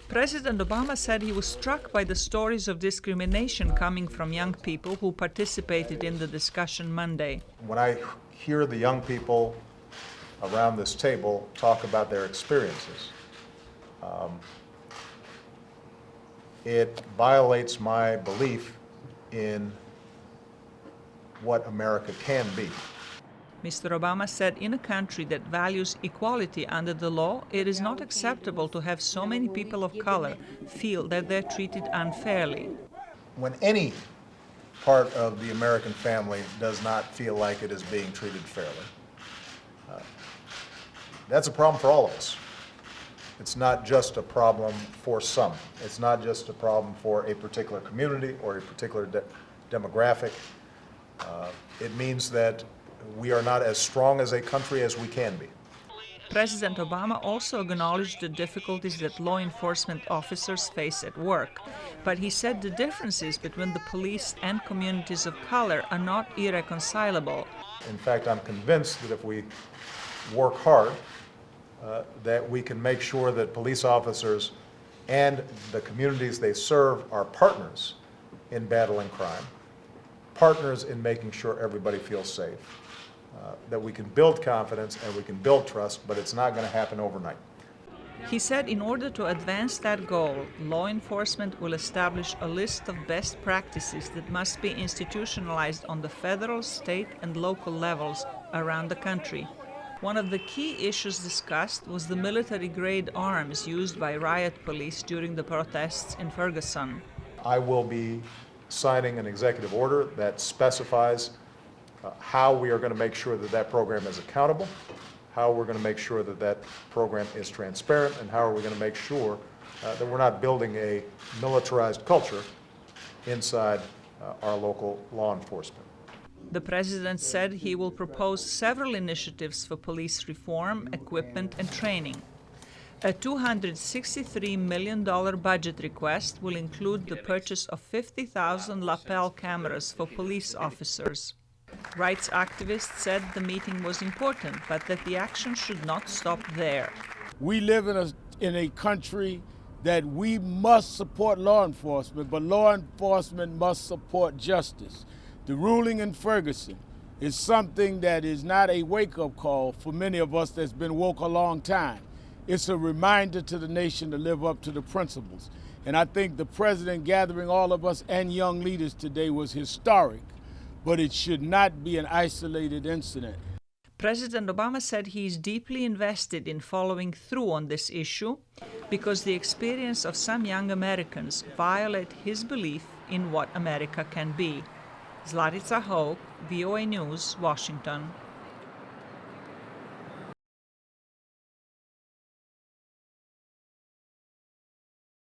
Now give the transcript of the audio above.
President Obama said he was struck by the stories of discrimination coming from young people who participated in the discussion Monday. When I hear the young people around this table talk about their experiences, it violates my belief in what America can be. Mr. Obama said in a country that values equality under the law, it is not acceptable to have so many people of color feel that they're treated unfairly. When any part of the American family does not feel like it is being treated fairly, that's a problem for all of us. It's not just a problem for some. It's not just a problem for a particular community or a particular demographic. It means that we are not as strong as a country as we can be. President Obama also acknowledged the difficulties that law enforcement officers face at work, but he said the differences between the police and communities of color are not irreconcilable. In fact, I'm convinced that if we work hard, that we can make sure that police officers and the communities they serve are partners in battling crime, partners in making sure everybody feels safe, that we can build confidence and we can build trust, but it's not going to happen overnight. He said in order to advance that goal, law enforcement will establish a list of best practices that must be institutionalized on the federal, state, and local levels around the country. One of the key issues discussed was the military-grade arms used by riot police during the protests in Ferguson. I will be signing an executive order that specifies how we are going to make sure that that program is accountable, how we're going to make sure that that program is transparent, and how are we going to make sure that we're not building a militarized culture inside our local law enforcement. The president said he will propose several initiatives for police reform, equipment, and training. A $263 million budget request will include the purchase of 50,000 lapel cameras for police officers. Rights activists said the meeting was important, but that the action should not stop there. We live in a country that we must support law enforcement, but law enforcement must support justice. The ruling in Ferguson is something that is not a wake-up call for many of us that's been woke a long time. It's a reminder to the nation to live up to the principles. And I think the president gathering all of us and young leaders today was historic, but it should not be an isolated incident. President Obama said he is deeply invested in following through on this issue because the experience of some young Americans violate his belief in what America can be. Zlatica Hoke, VOA News, Washington.